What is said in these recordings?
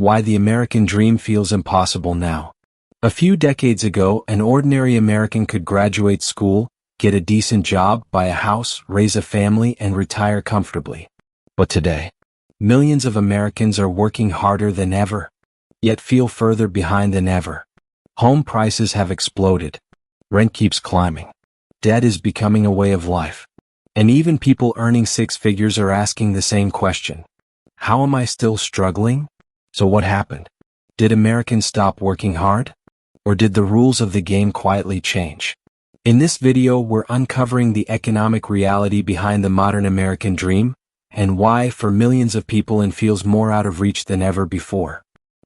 Why the American dream feels impossible now. A few decades ago, an ordinary American could graduate school, get a decent job, buy a house, raise a family, and retire comfortably. But today, millions of Americans are working harder than ever, yet feel further behind than ever. Home prices have exploded. Rent keeps climbing. Debt is becoming a way of life. And even people earning six figures are asking the same question. How am I still struggling? So what happened? Did Americans stop working hard? Or did the rules of the game quietly change? In this video, we're uncovering the economic reality behind the modern American dream, and why, for millions of people, it feels more out of reach than ever before.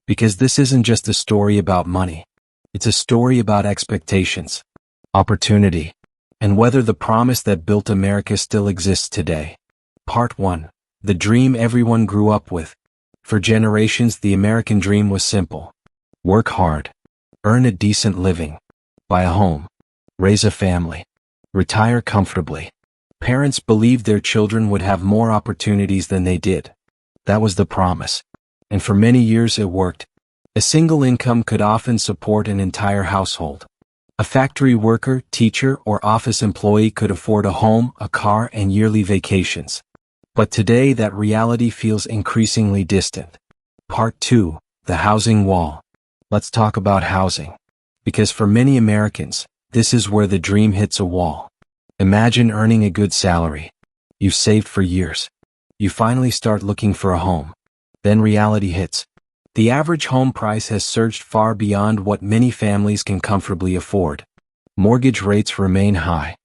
Because this isn't just a story about money. It's a story about expectations, opportunity, and whether the promise that built America still exists today. Part 1. The dream everyone grew up with. For generations, the American dream was simple. Work hard, earn a decent living, buy a home, raise a family, retire comfortably. Parents believed their children would have more opportunities than they did. That was the promise. And for many years it worked. A single income could often support an entire household. A factory worker, teacher, or office employee could afford a home, a car, and yearly vacations. But today that reality feels increasingly distant. Part 2. The housing wall. Let's talk about housing. Because for many Americans, this is where the dream hits a wall. Imagine earning a good salary. You've saved for years. You finally start looking for a home. Then reality hits. The average home price has surged far beyond what many families can comfortably afford. Mortgage rates remain high.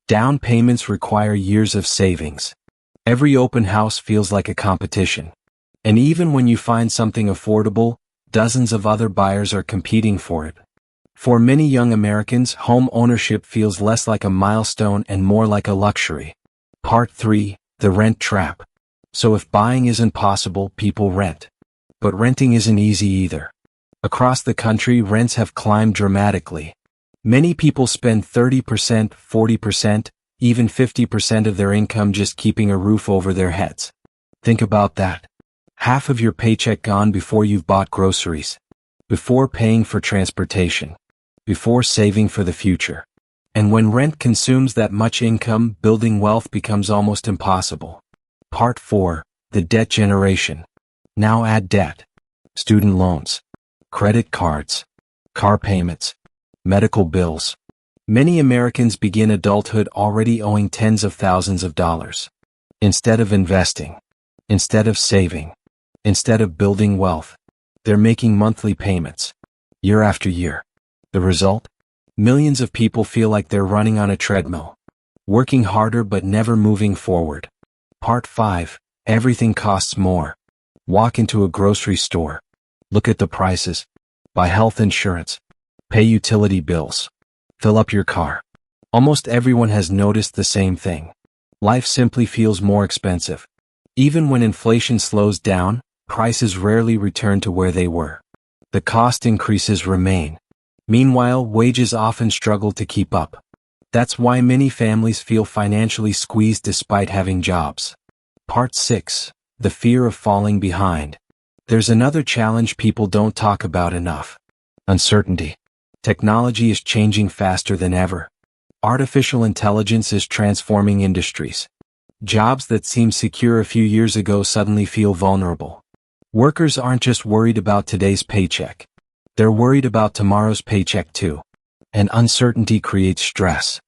Down payments require years of savings. Every open house feels like a competition. And even when you find something affordable, dozens of other buyers are competing for it. For many young Americans, home ownership feels less like a milestone and more like a luxury. Part 3. The rent trap. So if buying isn't possible, people rent. But renting isn't easy either. Across the country, rents have climbed dramatically. Many people spend 30%, 40%, even 50% of their income just keeping a roof over their heads. Think about that. Half of your paycheck gone before you've bought groceries, before paying for transportation, before saving for the future. And when rent consumes that much income, building wealth becomes almost impossible. Part 4. The debt generation. Now add debt, student loans, credit cards, car payments, medical bills. Many Americans begin adulthood already owing tens of thousands of dollars. Instead of investing, instead of saving, instead of building wealth, they're making monthly payments, year after year. The result? Millions of people feel like they're running on a treadmill, working harder but never moving forward. Part 5. Everything costs more. Walk into a grocery store, look at the prices, buy health insurance, pay utility bills, fill up your car. Almost everyone has noticed the same thing. Life simply feels more expensive. Even when inflation slows down, prices rarely return to where they were. The cost increases remain. Meanwhile, wages often struggle to keep up. That's why many families feel financially squeezed despite having jobs. Part 6. The fear of falling behind. There's another challenge people don't talk about enough. Uncertainty. Technology is changing faster than ever. Artificial intelligence is transforming industries. Jobs that seemed secure a few years ago suddenly feel vulnerable. Workers aren't just worried about today's paycheck. They're worried about tomorrow's paycheck too. And uncertainty creates stress.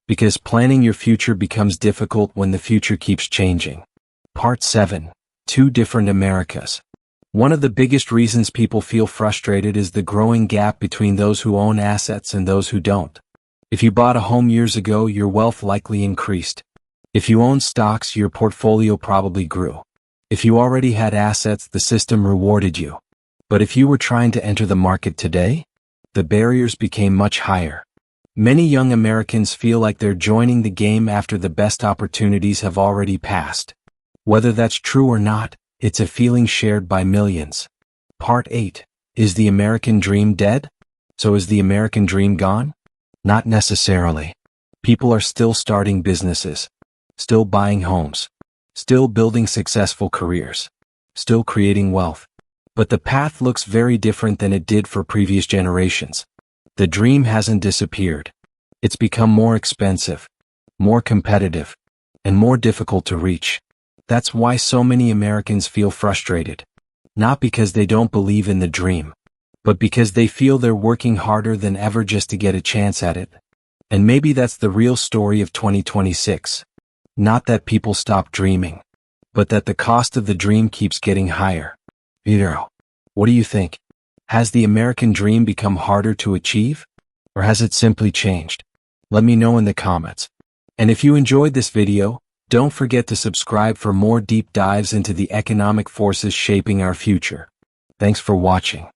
Because planning your future becomes difficult when the future keeps changing. Part 7. Two different Americas. One of the biggest reasons people feel frustrated is the growing gap between those who own assets and those who don't. If you bought a home years ago, your wealth likely increased. If you owned stocks, your portfolio probably grew. If you already had assets, the system rewarded you. But if you were trying to enter the market today, the barriers became much higher. Many young Americans feel like they're joining the game after the best opportunities have already passed. Whether that's true or not, it's a feeling shared by millions. Part 8. Is the American dream dead? So is the American dream gone? Not necessarily. People are still starting businesses, still buying homes, still building successful careers, still creating wealth. But the path looks very different than it did for previous generations. The dream hasn't disappeared. It's become more expensive, more competitive, and more difficult to reach. That's why so many Americans feel frustrated. Not because they don't believe in the dream, but because they feel they're working harder than ever just to get a chance at it. And maybe that's the real story of 2026. Not that people stop dreaming, but that the cost of the dream keeps getting higher. Vito, what do you think? Has the American dream become harder to achieve? Or has it simply changed? Let me know in the comments. And if you enjoyed this video, don't forget to subscribe for more deep dives into the economic forces shaping our future. Thanks for watching.